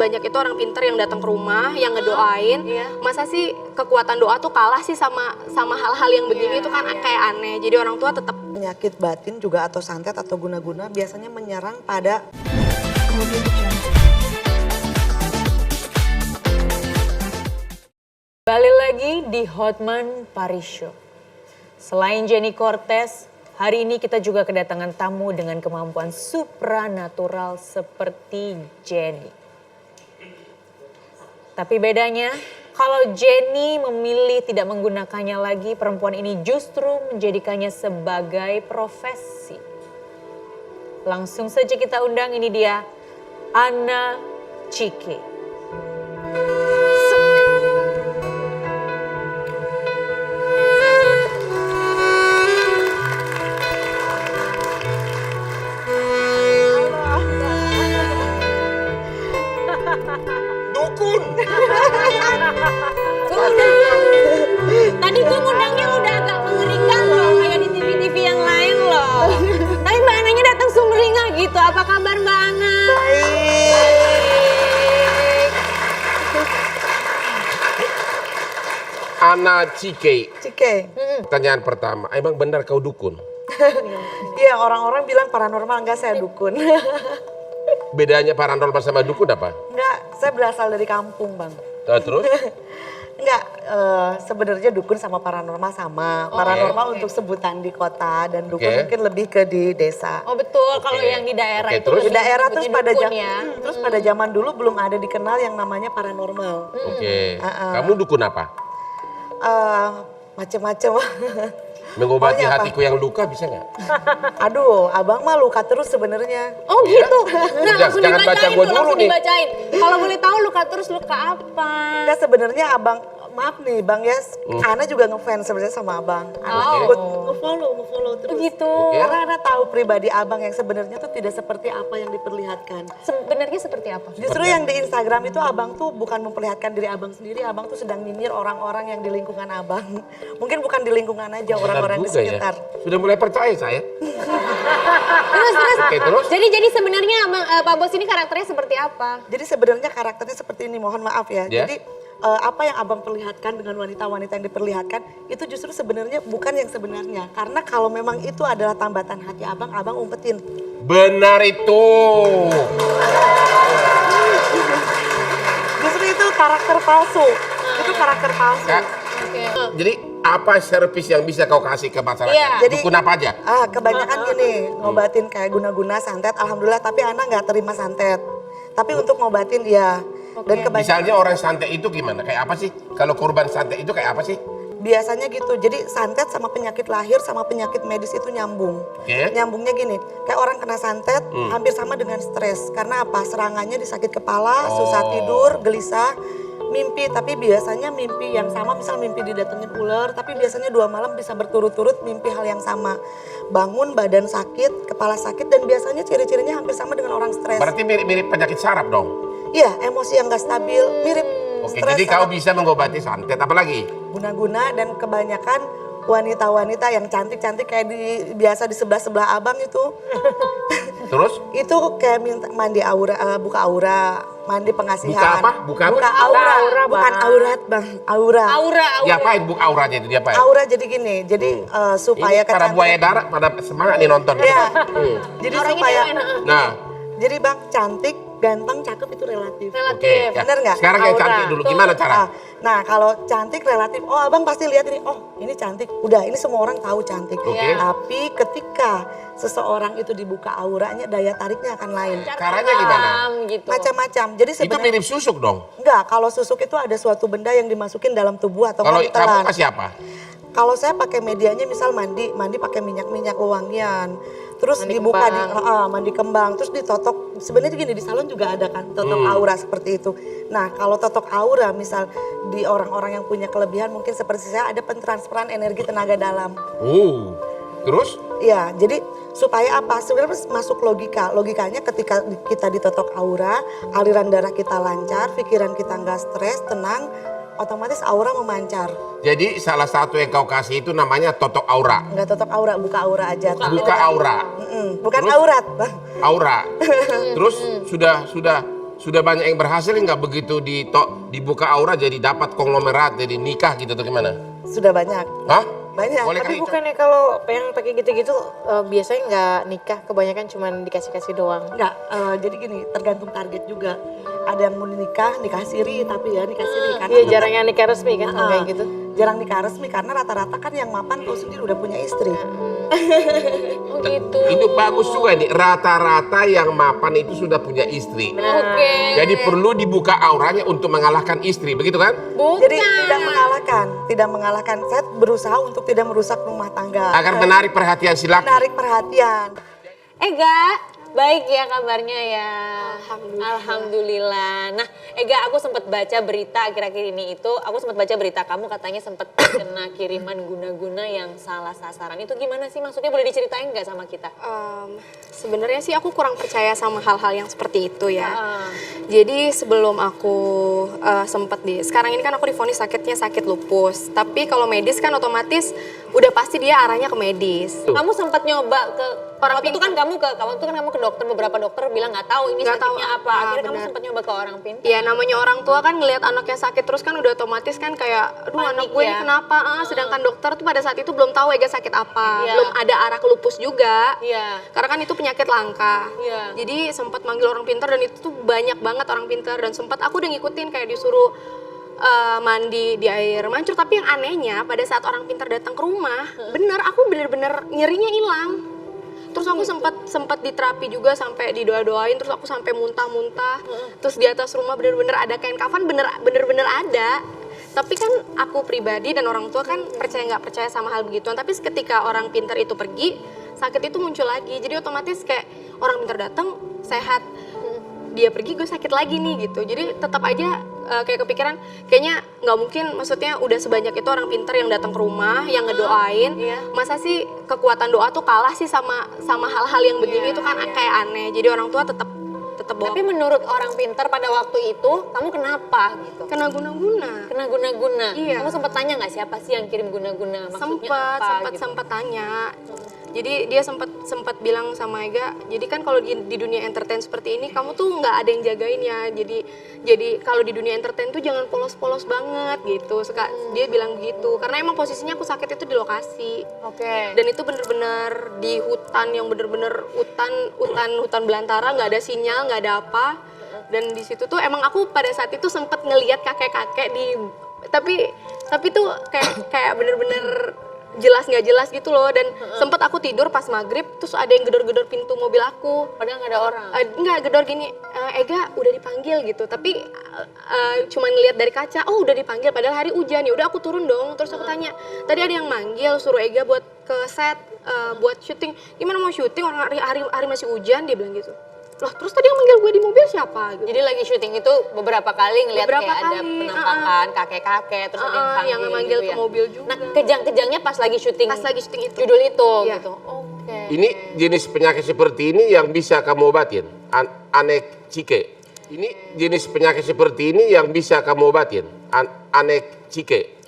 sebanyak itu orang pintar yang datang ke rumah, yang ngedoain. Masa sih kekuatan doa tuh kalah sih sama hal-hal yang begini itu kan kayak aneh. Jadi orang tua tetap. Penyakit batin juga atau santet atau guna-guna biasanya menyerang pada Balik lagi di Hotman Paris Show. Selain Jenny Cortez, hari ini kita juga kedatangan tamu dengan kemampuan supranatural seperti Jenny. Tapi bedanya, kalau Jenny memilih tidak menggunakannya lagi, perempuan ini justru menjadikannya sebagai profesi. Langsung saja kita undang, ini dia, Anna Cike. Tadi gue ngundangnya udah agak mengerikan loh, kayak di TV-TV yang lain loh. Tapi Mbak Ananya datang sumringah gitu. Apa kabar Mbak Ana? Anna Cike. Cike. Pertanyaan pertama, emang benar kau dukun? Iya, orang-orang bilang paranormal, enggak, saya dukun. Bedanya paranormal sama dukun apa? Enggak, saya berasal dari kampung, Bang. Terus? Enggak, sebenarnya dukun sama paranormal sama. Paranormal untuk sebutan di kota dan dukun mungkin lebih ke di desa. Oh betul, kalau yang di daerah itu. Terus? Di daerah terus sebutnya terus pada zaman dulu belum ada dikenal yang namanya paranormal. Oke. Kamu dukun apa? Macem-macem. Mengobati Maunya apa? hatiku yang luka bisa nggak? Aduh, abang mah luka terus sebenarnya. Oh gitu. Nah, Jangan baca gua dulu langsung nih. dibacain. Kalau boleh tahu luka terus luka apa? Enggak, sebenarnya abang, maaf nih Bang ya, Ana juga ngefans sebenarnya sama abang. Ana ikut ngefollow terus. Gitu. Karena Ana tahu pribadi abang yang sebenarnya tuh tidak seperti apa yang diperlihatkan. Sebenarnya seperti apa? Justru yang di Instagram itu abang tuh bukan memperlihatkan diri abang sendiri, abang tuh sedang nyinyir orang-orang yang di lingkungan abang. Mungkin bukan di lingkungan aja, orang-orang di Benar juga ya. sekitar. Sudah mulai percaya saya. Terus. Oke, terus? Jadi sebenarnya Pak Bos ini karakternya seperti apa? Jadi sebenarnya karakternya seperti ini, mohon maaf ya. Ya. Jadi apa yang abang perlihatkan dengan wanita-wanita yang diperlihatkan itu justru sebenarnya bukan yang sebenarnya. Karena kalau memang itu adalah tambatan hati abang, abang umpetin. Benar itu. Justru itu karakter palsu. Itu karakter palsu. Kak, jadi apa servis yang bisa kau kasih ke masyarakat? Jadi Dukun apa aja? Kebanyakan gini, ngobatin kayak guna-guna santet, alhamdulillah, tapi Ana nggak terima santet. Tapi untuk ngobatin ya. Dan kebanyakan Misalnya orang santet itu gimana? Kayak apa sih? Kalau korban santet itu kayak apa sih? biasanya gitu. Jadi santet sama penyakit lahir sama penyakit medis itu nyambung. Nyambungnya gini, kayak orang kena santet hampir sama dengan stres. Karena apa? Serangannya di sakit kepala, susah tidur, gelisah, mimpi. Tapi biasanya mimpi yang sama, misal mimpi didatengin ular, tapi biasanya 2 malam bisa berturut-turut mimpi hal yang sama. Bangun badan sakit, kepala sakit, dan biasanya ciri-cirinya hampir sama dengan orang stres. Berarti mirip-mirip penyakit saraf dong? Iya, emosi yang gak stabil, mirip Oke, stres. jadi kau bisa mengobati santet, apa lagi? Guna-guna, dan kebanyakan wanita-wanita yang cantik-cantik kayak biasa di sebelah-sebelah abang itu. Terus? Itu kayak minta mandi aura, buka aura, mandi pengasihan. Buka apa? Buka apa? Aura, bukan aurat Bang, aura. Diapain buka auranya itu? Diapain? Aura jadi gini, jadi supaya Ini para buaya darat pada semangat nih nonton. Iya. Jadi Orangnya supaya, Nah, jadi Bang, cantik, ganteng, cakep itu relatif. oke. Ya. Bener nggak? Sekarang yang Aura. cantik dulu, gimana cara? Nah, kalau cantik relatif, oh abang pasti lihat ini, oh ini cantik. Udah, ini semua orang tahu cantik. Oke. Tapi ketika seseorang itu dibuka auranya, daya tariknya akan lain. Caranya gimana? Gitu. Macam-macam. Jadi Itu sebenarnya mirip susuk dong. enggak, kalau susuk itu ada suatu benda yang dimasukin dalam tubuh atau Kalau ditelan. kamu kasih apa? Kalau saya pakai medianya misal mandi pakai minyak-minyak wewangian. Terus Mandi dibuka kembang. mandi kembang, terus ditotok. Sebenarnya gini, di salon juga ada kan totok aura seperti itu. Nah, kalau totok aura misal di orang-orang yang punya kelebihan mungkin seperti saya ada pentransferan energi tenaga dalam. Terus? Iya, jadi supaya apa? Sebenarnya masuk logika. Logikanya ketika kita ditotok aura, aliran darah kita lancar, pikiran kita nggak stres, tenang, otomatis aura memancar. Jadi salah satu yang kau kasih itu namanya totok aura. Nggak totok aura, buka aura aja. Tapi Buka aura. bukan Terus? aurat, Bang. Aura. Terus sudah banyak yang berhasil nggak begitu dibuka aura jadi dapat konglomerat jadi nikah gitu atau gimana? Sudah banyak. Hah? Banyak. Boleh Tapi kali, Cok? bukannya kalau yang pakai gitu-gitu biasanya nggak nikah, kebanyakan cuma dikasih-kasih doang. Enggak, jadi gini, tergantung target juga. Ada yang mau nikah siri tapi ya nikah siri. Karena Iya, tetap- jarang yang nikah resmi kan kalau kayak gitu. Jarang nikah resmi karena rata-rata kan yang mapan tahu sendiri udah punya istri. Oh gitu. Itu bagus juga nih, rata-rata yang mapan itu sudah punya istri. Oke. Jadi perlu dibuka auranya untuk mengalahkan istri, begitu kan? Jadi tidak mengalahkan. Saya berusaha untuk tidak merusak rumah tangga. Agar menarik perhatian si laki. Menarik perhatian. Ega, baik ya kabarnya ya. Alhamdulillah. Nah, Ega, aku sempat baca berita akhir-akhir ini itu, aku sempat baca berita kamu katanya sempat kena kiriman guna-guna yang salah sasaran. Itu gimana sih? Maksudnya boleh diceritain nggak sama kita? Sebenarnya sih aku kurang percaya sama hal-hal yang seperti itu ya. Jadi sebelum aku sekarang ini kan aku divonis sakit lupus. Tapi kalau medis kan otomatis udah pasti dia arahnya ke medis. Kamu sempat nyoba ke Orang waktu itu kan kamu ke dokter, beberapa dokter bilang nggak tahu ini Nggak tahu sakitnya apa. Akhirnya kamu benar. sempat nyoba ke orang pintar. Ya namanya orang tua kan ngelihat anaknya sakit terus kan udah otomatis kan kayak aduh Panik anak gue ini ya? kenapa. Sedangkan dokter tuh pada saat itu belum tahu Ega sakit apa. Iya. Belum ada arah ke lupus juga. Iya. Karena kan itu penyakit langka. Iya. Jadi sempat manggil orang pintar dan itu tuh banyak banget orang pintar dan sempat aku udah ngikutin kayak disuruh mandi di air mancur. Tapi yang anehnya pada saat orang pintar datang ke rumah, aku bener-bener nyerinya hilang. Terus aku sempat diterapi juga sampai didoa-doain, terus aku sampai muntah-muntah. Terus di atas rumah bener-bener ada kain kafan, bener-bener ada. Tapi kan aku pribadi dan orang tua kan percaya nggak percaya sama hal begituan. Tapi ketika orang pintar itu pergi, sakit itu muncul lagi. Jadi otomatis kayak orang pintar datang sehat, dia pergi gue sakit lagi nih gitu. Jadi tetap aja kayak kepikiran kayaknya nggak mungkin, maksudnya udah sebanyak itu orang pintar yang datang ke rumah yang ngedoain. Masa sih kekuatan doa tuh kalah sih sama hal-hal yang begini itu kan kayak aneh. Jadi orang tua tetap bawa. Tapi menurut orang pintar pada waktu itu, kamu kenapa gitu? Kena guna-guna. Kena guna-guna. Iya. Kamu sempat tanya nggak siapa sih yang kirim guna-guna? Maksudnya apa? Gitu? Sempat tanya. Jadi dia sempat bilang sama Ega, jadi kan kalau di dunia entertain seperti ini kamu tuh nggak ada yang jagain ya. Jadi kalau di dunia entertain tuh jangan polos-polos banget gitu. Dia bilang begitu. Karena emang posisinya aku sakit itu di lokasi. Oke. Dan itu bener-bener di hutan yang bener-bener hutan belantara, nggak ada sinyal, nggak ada apa. Dan di situ tuh emang aku pada saat itu sempat ngelihat kakek-kakek tapi tuh kayak bener-bener jelas nggak jelas gitu loh. Dan sempat aku tidur pas maghrib terus ada yang gedor-gedor pintu mobil aku. Padahal nggak ada orang. Nggak gedor gini, Ega udah dipanggil gitu. Tapi cuman ngelihat dari kaca, oh udah dipanggil. Padahal hari hujan, ya udah aku turun dong. Terus aku tanya, tadi ada yang manggil suruh Ega buat ke set, buat syuting. Gimana mau syuting orang hari masih hujan, dia bilang gitu. Loh terus tadi yang manggil gue di mobil siapa? Gitu. Jadi lagi syuting itu beberapa kali ngeliat kayak ada kali, penampakan kakek-kakek terus ada yang manggil gitu ke mobil juga. Nah kejang-kejangnya pas lagi syuting. Pas lagi syuting itu. Judul itu Iya. gitu. Oke. Ini jenis penyakit seperti ini yang bisa kamu obatin, anek-cike. Ini jenis penyakit seperti ini yang bisa kamu obatin, anek-cike.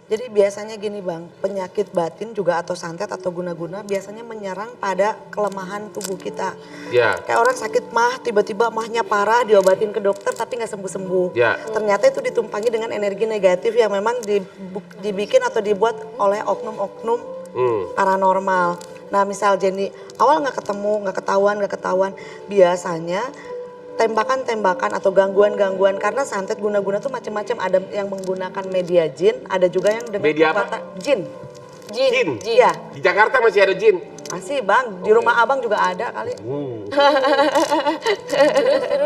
Jadi biasanya gini Bang, penyakit batin juga atau santet atau guna-guna biasanya menyerang pada kelemahan tubuh kita. Ya. Kayak orang sakit mah, tiba-tiba mahnya parah, diobatin ke dokter tapi nggak sembuh-sembuh. Ya. Ternyata itu ditumpangi dengan energi negatif yang memang dibikin atau dibuat oleh oknum-oknum paranormal. Nah misal Jenny, awal nggak ketahuan, biasanya tembakan-tembakan atau gangguan-gangguan karena santet guna-guna tuh macam-macam. Ada yang menggunakan media jin, ada juga yang dengan Media apa? kekuatan jin. Jin. Iya, Di Jakarta masih ada jin. masih Bang, di rumah Abang juga ada kali.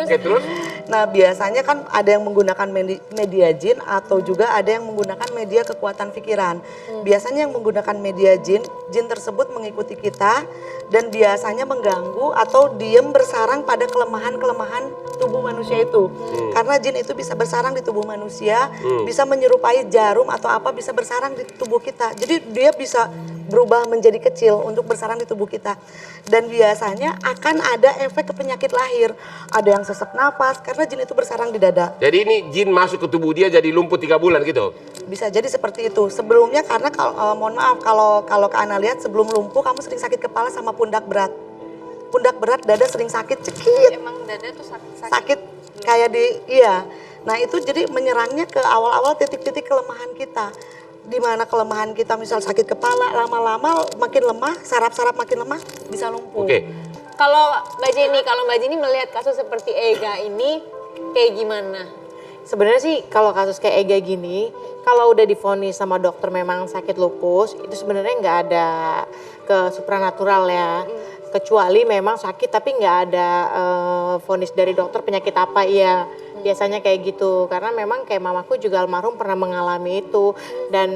Oke, terus? Nah biasanya kan ada yang menggunakan media jin atau juga ada yang menggunakan media kekuatan pikiran. Biasanya yang menggunakan media jin tersebut mengikuti kita dan biasanya mengganggu atau diem bersarang pada kelemahan-kelemahan tubuh manusia itu. Karena jin itu bisa bersarang di tubuh manusia, bisa menyerupai jarum atau apa bisa bersarang di tubuh kita. Jadi dia bisa berubah menjadi kecil untuk bersarang di tubuh kita. Dan biasanya akan ada efek ke penyakit lahir. Ada yang sesak napas karena jin itu bersarang di dada. Jadi ini jin masuk ke tubuh dia jadi lumpuh 3 bulan gitu? Bisa jadi seperti itu. Sebelumnya karena mohon maaf kalau Kak Ana lihat sebelum lumpuh kamu sering sakit kepala sama pundak berat. Pundak berat, dada sering sakit, cekit. Emang dada tuh sakit. Sakit Kayak iya. Nah itu jadi menyerangnya ke awal-awal titik-titik kelemahan kita. Di mana kelemahan kita misal sakit kepala, lama-lama makin lemah, saraf-saraf makin lemah, bisa lumpuh. Oke. Kalau Mbak Jenny melihat kasus seperti Ega ini kayak gimana? Sebenarnya sih kalau kasus kayak Ega gini, kalau udah divonis sama dokter memang sakit lupus, itu sebenarnya nggak ada ke supranatural ya. Kecuali memang sakit tapi nggak ada vonis dari dokter penyakit apa, iya. Biasanya kayak gitu, karena memang kayak mamaku juga almarhum pernah mengalami itu. Dan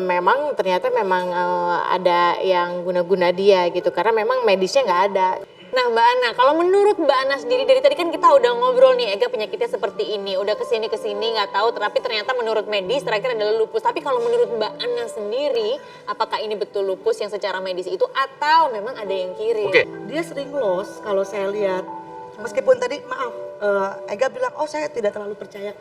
memang ternyata memang ada yang guna-guna dia gitu, karena memang medisnya nggak ada. Nah Mbak Ana, kalau menurut Mbak Ana sendiri, dari tadi kan kita udah ngobrol nih, Ega penyakitnya seperti ini, udah kesini nggak tahu, tapi ternyata menurut medis terakhir adalah lupus. Tapi kalau menurut Mbak Ana sendiri, apakah ini betul lupus yang secara medis itu atau memang ada yang kirim? Oke. Dia sering loss kalau saya lihat. Meskipun tadi maaf, Ega bilang, oh saya tidak terlalu percaya.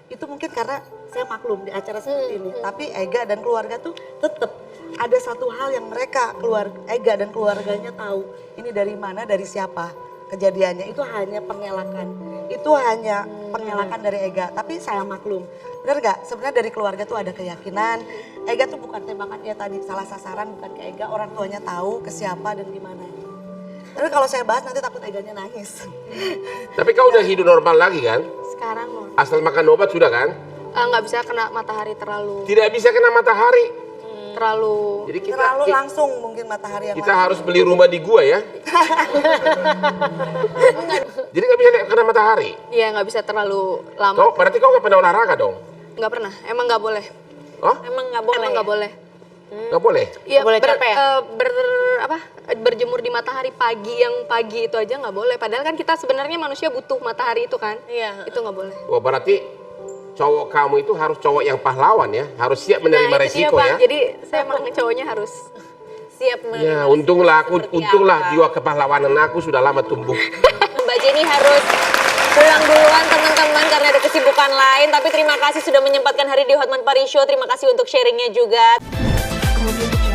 Itu mungkin karena saya maklum di acara seperti ini. Tapi Ega dan keluarga tuh tetap ada satu hal yang mereka, Ega dan keluarganya tahu. Ini dari mana, dari siapa kejadiannya. Itu hanya pengelakan. Itu hanya pengelakan dari Ega. Tapi saya maklum. Benar gak? Sebenarnya dari keluarga tuh ada keyakinan. Ega tuh bukan tembakan, ya tadi salah sasaran, bukan ke Ega. Orang tuanya tahu ke siapa dan gimana. Tapi kalau saya bahas nanti takut Eganya nangis. Tapi kau udah hidup normal lagi kan? Sekarang loh. Asal makan obat sudah kan? Nggak bisa kena matahari terlalu Tidak bisa kena matahari. Jadi kita Terlalu langsung mungkin matahari yang kita harus beli rumah di gua ya. Jadi nggak bisa kena matahari. Iya, nggak bisa terlalu lama. Berarti kau nggak pernah olahraga dong? Nggak pernah, emang nggak boleh. Oh? Emang nggak boleh? Emang nggak boleh. Nggak boleh? Iya, Boleh capek ya? berjemur di matahari pagi itu aja nggak boleh. Padahal kan kita sebenarnya manusia butuh matahari itu kan. Iya. Itu nggak boleh. Wah berarti cowok kamu itu harus cowok yang pahlawan ya, harus siap menerima Nah, itu dia, resiko Pak. ya. Jadi saya emang cowoknya harus Siap menerima Ya resiko untunglah seperti untunglah apa. jiwa kepahlawanan aku sudah lama tumbuh. Mbak Jenny harus pulang duluan teman-teman karena ada kesibukan lain. Tapi terima kasih sudah menyempatkan hari di Hotman Paris Show. Terima kasih untuk sharingnya juga. kemudian